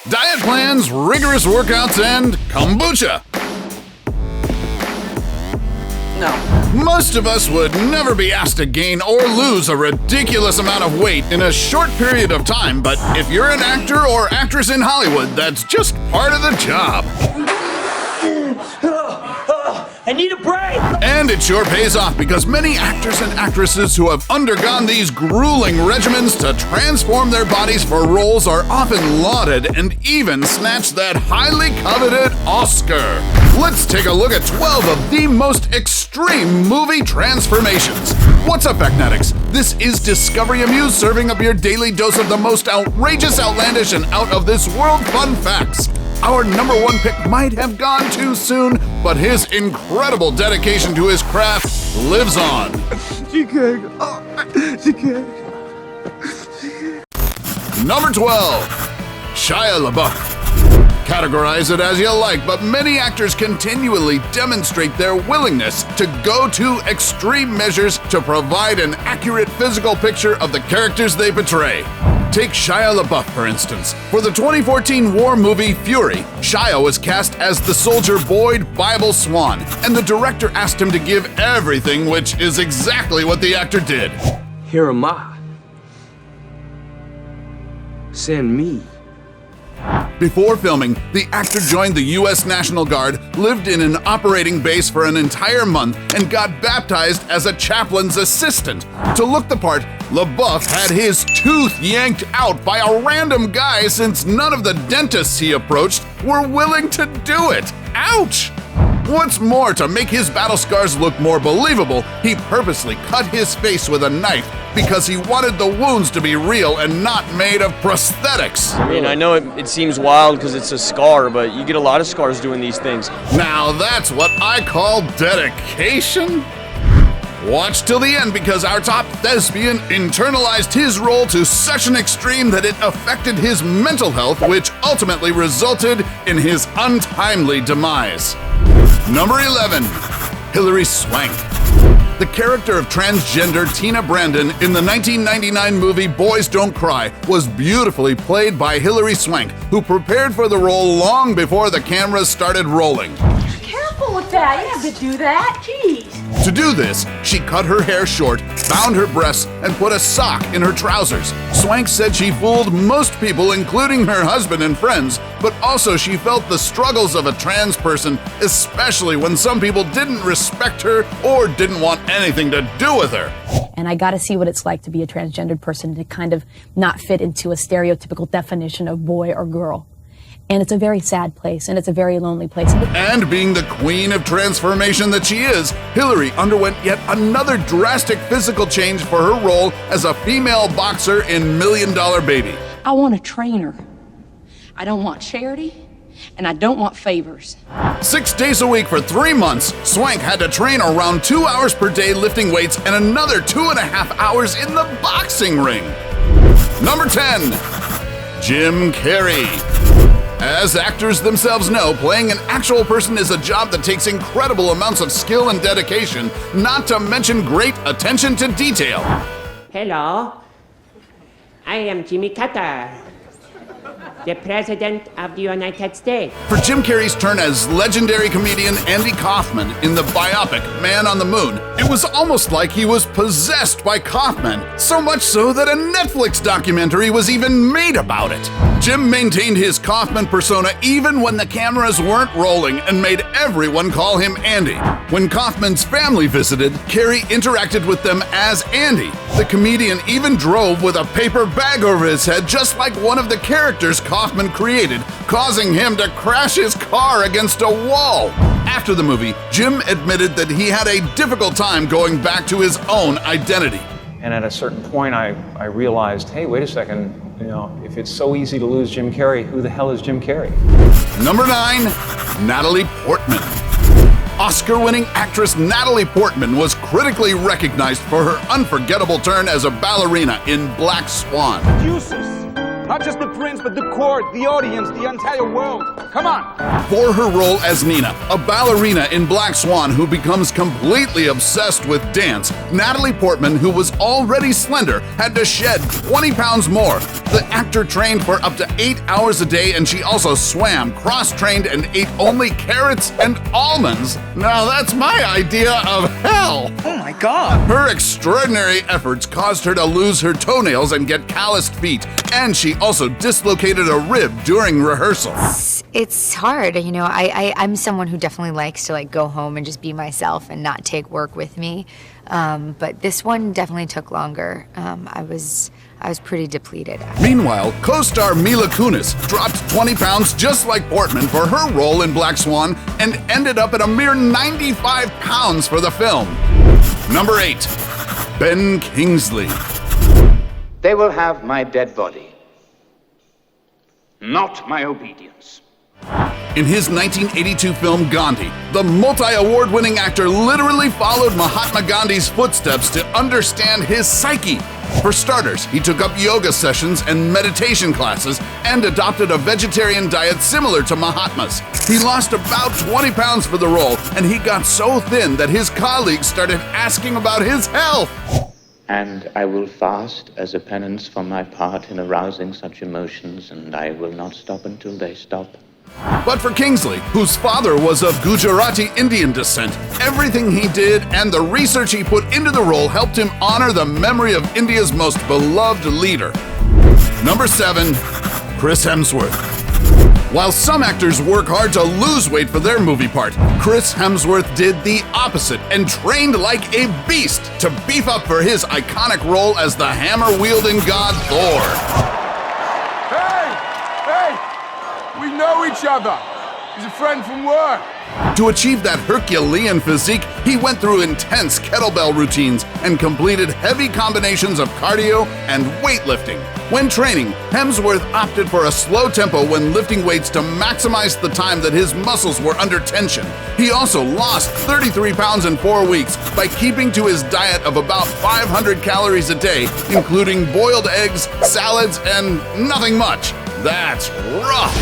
diet plans, rigorous workouts, and kombucha. No. Most of us would never be asked to gain or lose a ridiculous amount of weight in a short period of time, but if you're an actor or actress in Hollywood, that's just part of the job. I need a break! And it sure pays off because many actors and actresses who have undergone these grueling regimens to transform their bodies for roles are often lauded and even snatch that highly coveted Oscar. Let's take a look at 12 of the most extreme movie transformations. What's up, Facnetics? This is Discovery Amuse, serving up your daily dose of the most outrageous, outlandish, and out-of-this-world fun facts. Our number one pick might have gone too soon, but his incredible dedication to his craft lives on. Number 12. Shia Labeouf. Categorize it as you like, but many actors continually demonstrate their willingness to go to extreme measures to provide an accurate physical picture of the characters they portray. Take Shia Labeouf, for instance. For the 2014 war movie Fury, Shia was cast as the soldier Boyd Bible Swan, and the director asked him to give everything, which is exactly what the actor did. Here am I. Send me. Before filming, the actor joined the U.S. National Guard, lived in an operating base for an entire month, and got baptized as a chaplain's assistant. To look the part, Labeouf had his tooth yanked out by a random guy since none of the dentists he approached were willing to do it. Ouch! What's more, to make his battle scars look more believable, he purposely cut his face with a knife because he wanted the wounds to be real and not made of prosthetics. I mean, I know it seems wild because it's a scar, but you get a lot of scars doing these things. Now that's what I call dedication. Watch till the end because our top thespian internalized his role to such an extreme that it affected his mental health, which ultimately resulted in his untimely demise. Number 11. Hilary Swank. The character of transgender Tina Brandon in the 1999 movie Boys Don't Cry was beautifully played by Hilary Swank, who prepared for the role long before the cameras started rolling. Careful with that, you have to do that, jeez. To do this, she cut her hair short, bound her breasts, and put a sock in her trousers. Swank said she fooled most people, including her husband and friends, but also she felt the struggles of a trans person, especially when some people didn't respect her or didn't want anything to do with her. And I got to see what it's like to be a transgendered person, to kind of not fit into a stereotypical definition of boy or girl. And it's a very sad place, and it's a very lonely place. And being the queen of transformation that she is, Hilary underwent yet another drastic physical change for her role as a female boxer in $1 Million Baby. I want a trainer. I don't want charity, and I don't want favors. 6 days a week for 3 months, Swank had to train around 2 hours per day lifting weights and another 2.5 hours in the boxing ring. Number 10. Jim Carrey. As actors themselves know, playing an actual person is a job that takes incredible amounts of skill and dedication, not to mention great attention to detail. Hello, I am Jimmy Carter, the President of the United States. For Jim Carrey's turn as legendary comedian Andy Kaufman in the biopic Man on the Moon, it was almost like he was possessed by Kaufman, so much so that a Netflix documentary was even made about it. Jim maintained his Kaufman persona even when the cameras weren't rolling and made everyone call him Andy. When Kaufman's family visited, Carrey interacted with them as Andy. The comedian even drove with a paper bag over his head just like one of the characters Kaufman created, causing him to crash his car against a wall. After the movie, Jim admitted that he had a difficult time going back to his own identity. And at a certain point, I realized, hey, wait a second, if it's so easy to lose Jim Carrey, who the hell is Jim Carrey? Number 9. Natalie Portman. Oscar-winning actress Natalie Portman was critically recognized for her unforgettable turn as a ballerina in Black Swan. Useless. Not just the prince, but the court, the audience, the entire world. Come on! For her role as Nina, a ballerina in Black Swan who becomes completely obsessed with dance, Natalie Portman, who was already slender, had to shed 20 pounds more. The actor trained for up to 8 hours a day, and she also swam, cross-trained, and ate only carrots and almonds. Now that's my idea of hell! Oh my God! Her extraordinary efforts caused her to lose her toenails and get calloused feet, and she also dislocated a rib during rehearsal. It's hard, you know. I'm someone who definitely likes to like go home and just be myself and not take work with me. But this one definitely took longer. I was pretty depleted. Meanwhile, co-star Mila Kunis dropped 20 pounds just like Portman for her role in Black Swan and ended up at a mere 95 pounds for the film. Number 8. Ben Kingsley. They will have my dead body, not my obedience. In his 1982 film Gandhi, the multi-award-winning actor literally followed Mahatma Gandhi's footsteps to understand his psyche. For starters, he took up yoga sessions and meditation classes and adopted a vegetarian diet similar to Mahatma's. He lost about 20 pounds for the role, and he got so thin that his colleagues started asking about his health. And I will fast as a penance for my part in arousing such emotions, and I will not stop until they stop. But for Kingsley, whose father was of Gujarati Indian descent, everything he did and the research he put into the role helped him honor the memory of India's most beloved leader. Number 7. Chris Hemsworth. While some actors work hard to lose weight for their movie part, Chris Hemsworth did the opposite and trained like a beast to beef up for his iconic role as the hammer-wielding god Thor. We know each other. He's a friend from work. To achieve that Herculean physique, he went through intense kettlebell routines and completed heavy combinations of cardio and weightlifting. When training, Hemsworth opted for a slow tempo when lifting weights to maximize the time that his muscles were under tension. He also lost 33 pounds in 4 weeks by keeping to his diet of about 500 calories a day, including boiled eggs, salads, and nothing much. That's rough!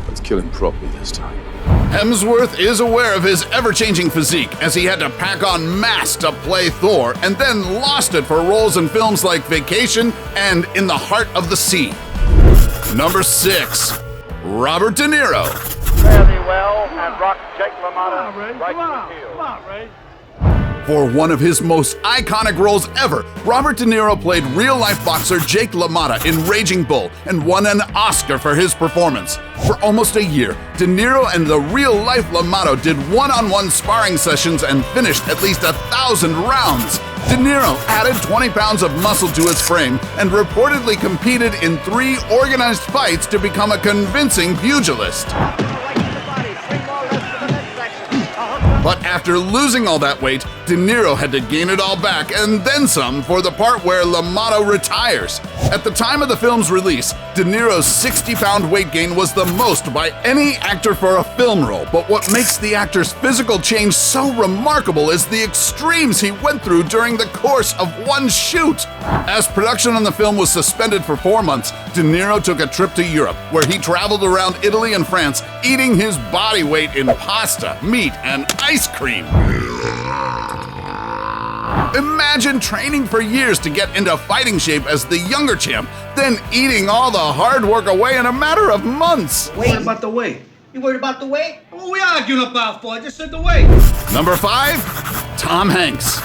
Let's kill him properly this time. Hemsworth is aware of his ever-changing physique, as he had to pack on mass to play Thor, and then lost it for roles in films like Vacation and In the Heart of the Sea. Number 6. Robert De Niro. Fairly well and rocked Jake LaMotta right to the heel. Come on, Ray. For one of his most iconic roles ever, Robert De Niro played real-life boxer Jake LaMotta in Raging Bull and won an Oscar for his performance. For almost a year, De Niro and the real-life LaMotta did one-on-one sparring sessions and finished at least 1,000 rounds. De Niro added 20 pounds of muscle to his frame and reportedly competed in 3 organized fights to become a convincing pugilist. But after losing all that weight, De Niro had to gain it all back and then some for the part where LaMotta retires. At the time of the film's release, De Niro's 60-pound weight gain was the most by any actor for a film role, but what makes the actor's physical change so remarkable is the extremes he went through during the course of one shoot. As production on the film was suspended for 4 months, De Niro took a trip to Europe, where he traveled around Italy and France, eating his body weight in pasta, meat, and ice cream. Imagine training for years to get into fighting shape as the younger champ, then eating all the hard work away in a matter of months. Worried about the weight? You worried about the weight? What are we arguing about for? I just said the weight. Number 5. Tom Hanks.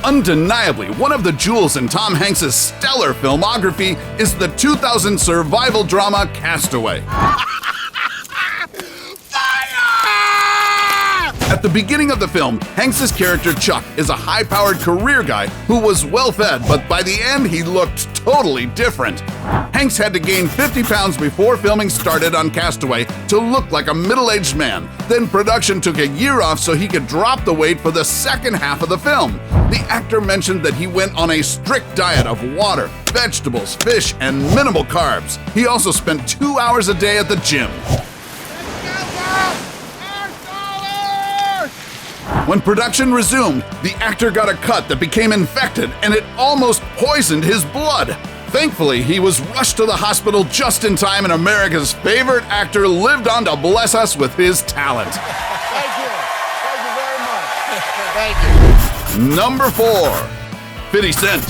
Undeniably, one of the jewels in Tom Hanks' stellar filmography is the 2000 survival drama Castaway. At the beginning of the film, Hanks' character Chuck is a high-powered career guy who was well-fed, but by the end he looked totally different. Hanks had to gain 50 pounds before filming started on Castaway to look like a middle-aged man. Then production took a year off so he could drop the weight for the second half of the film. The actor mentioned that he went on a strict diet of water, vegetables, fish, and minimal carbs. He also spent 2 hours a day at the gym. When production resumed, the actor got a cut that became infected and it almost poisoned his blood. Thankfully, he was rushed to the hospital just in time, and America's favorite actor lived on to bless us with his talent. Thank you. Thank you very much. Thank you. Number 4, 50 Cent.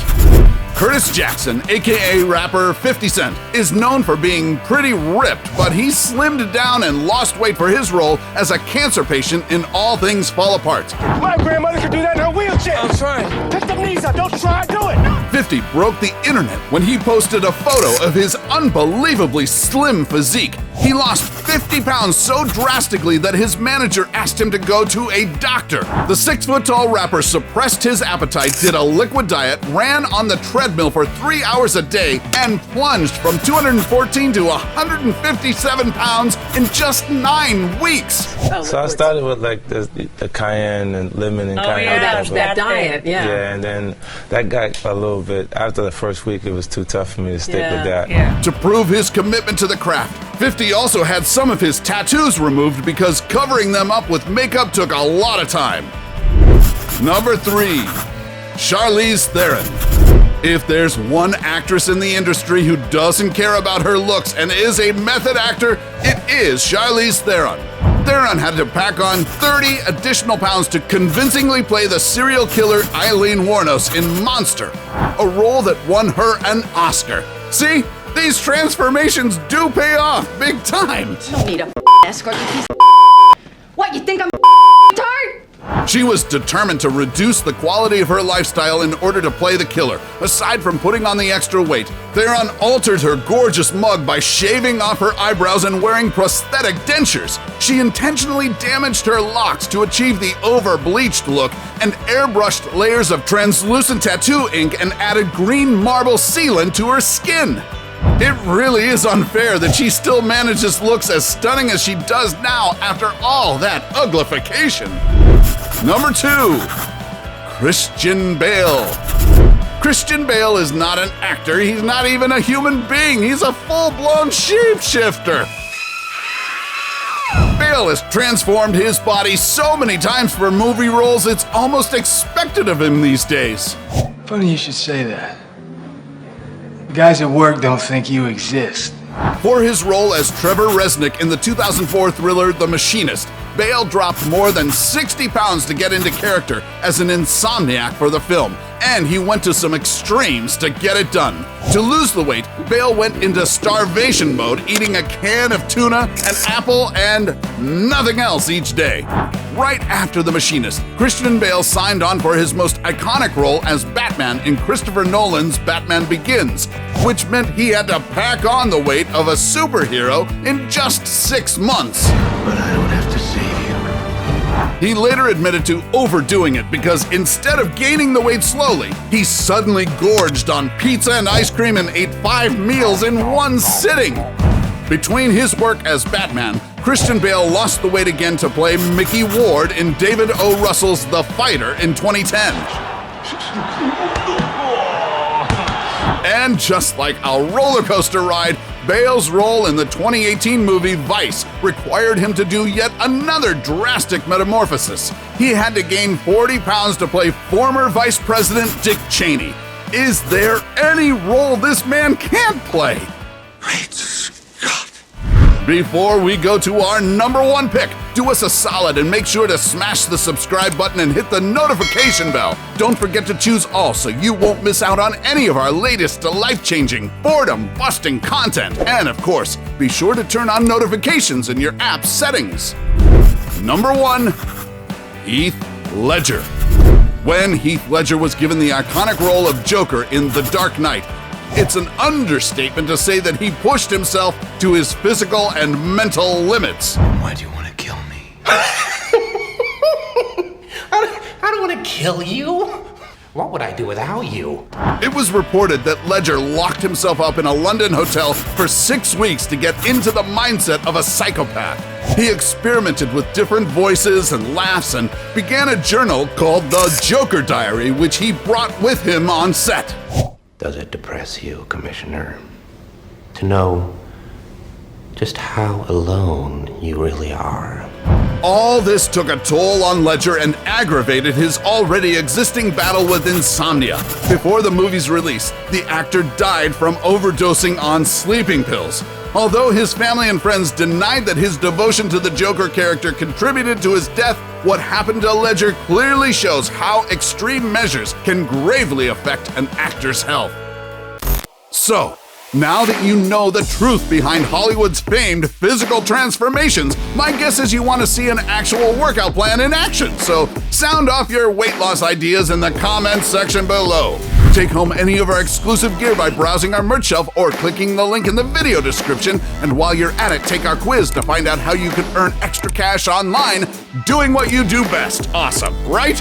Curtis Jackson, aka rapper 50 Cent, is known for being pretty ripped, but he slimmed down and lost weight for his role as a cancer patient in All Things Fall Apart. My grandmother could do that in her wheelchair. I'm trying. Pick them knees up. Don't try. Do it. 50 broke the internet when he posted a photo of his unbelievably slim physique. He lost 50 pounds so drastically that his manager asked him to go to a doctor. The 6-foot-tall rapper suppressed his appetite, did a liquid diet, ran on the treadmill for 3 hours a day, and plunged from 214 to 157 pounds in just 9 weeks. So I started with like the cayenne and lemon and cayenne. That diet, Yeah, and then that got a little bit, after the first week, it was too tough for me to stick with that. To prove his commitment to the craft, 50 also had some of his tattoos removed because covering them up with makeup took a lot of time. Number 3, Charlize Theron. If there's one actress in the industry who doesn't care about her looks and is a method actor, it is Charlize Theron. Theron had to pack on 30 additional pounds to convincingly play the serial killer Eileen Wuornos in Monster, a role that won her an Oscar. See? These transformations do pay off big time. You don't need a escort, you piece of What, you think I'm retarded? She was determined to reduce the quality of her lifestyle in order to play the killer. Aside from putting on the extra weight, Theron altered her gorgeous mug by shaving off her eyebrows and wearing prosthetic dentures. She intentionally damaged her locks to achieve the over-bleached look and airbrushed layers of translucent tattoo ink and added green marble sealant to her skin. It really is unfair that she still manages looks as stunning as she does now after all that uglification. Number 2, Christian Bale. Christian Bale is not an actor, he's not even a human being, he's a full-blown shapeshifter. Bale has transformed his body so many times for movie roles, it's almost expected of him these days. Funny you should say that. The guys at work don't think you exist. For his role as Trevor Resnick in the 2004 thriller The Machinist, Bale dropped more than 60 pounds to get into character as an insomniac for the film, and he went to some extremes to get it done. To lose the weight, Bale went into starvation mode, eating a can of tuna, an apple, and nothing else each day. Right after The Machinist, Christian Bale signed on for his most iconic role as Batman in Christopher Nolan's Batman Begins, which meant he had to pack on the weight of a superhero in just 6 months. But I don't have to save you. He later admitted to overdoing it because instead of gaining the weight slowly, he suddenly gorged on pizza and ice cream and ate 5 meals in one sitting. Between his work as Batman, Christian Bale lost the weight again to play Mickey Ward in David O. Russell's The Fighter in 2010. And just like a roller coaster ride, Bale's role in the 2018 movie Vice required him to do yet another drastic metamorphosis. He had to gain 40 pounds to play former Vice President Dick Cheney. Is there any role this man can't play? Great Scott! Before we go to our number 1 pick, do us a solid and make sure to smash the subscribe button and hit the notification bell. Don't forget to choose all so you won't miss out on any of our latest life-changing, boredom-busting content. And of course, be sure to turn on notifications in your app's settings. Number 1, Heath Ledger. When Heath Ledger was given the iconic role of Joker in The Dark Knight, it's an understatement to say that he pushed himself to his physical and mental limits. Why do you want to kill me? I don't want to kill you. What would I do without you? It was reported that Ledger locked himself up in a London hotel for 6 weeks to get into the mindset of a psychopath. He experimented with different voices and laughs and began a journal called The Joker Diary, which he brought with him on set. Does it depress you, Commissioner, to know just how alone you really are? All this took a toll on Ledger and aggravated his already existing battle with insomnia. Before the movie's release, the actor died from overdosing on sleeping pills. Although his family and friends denied that his devotion to the Joker character contributed to his death, what happened to Ledger clearly shows how extreme measures can gravely affect an actor's health. So, now that you know the truth behind Hollywood's famed physical transformations, my guess is you want to see an actual workout plan in action, so sound off your weight loss ideas in the comments section below. Take home any of our exclusive gear by browsing our merch shelf or clicking the link in the video description, and while you're at it, take our quiz to find out how you can earn extra cash online doing what you do best. Awesome, right?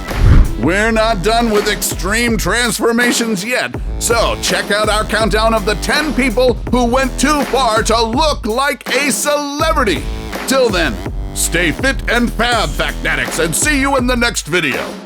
We're not done with extreme transformations yet, so check out our countdown of the 10 people who went too far to look like a celebrity. Till then, stay fit and fab, Factnatics, and see you in the next video.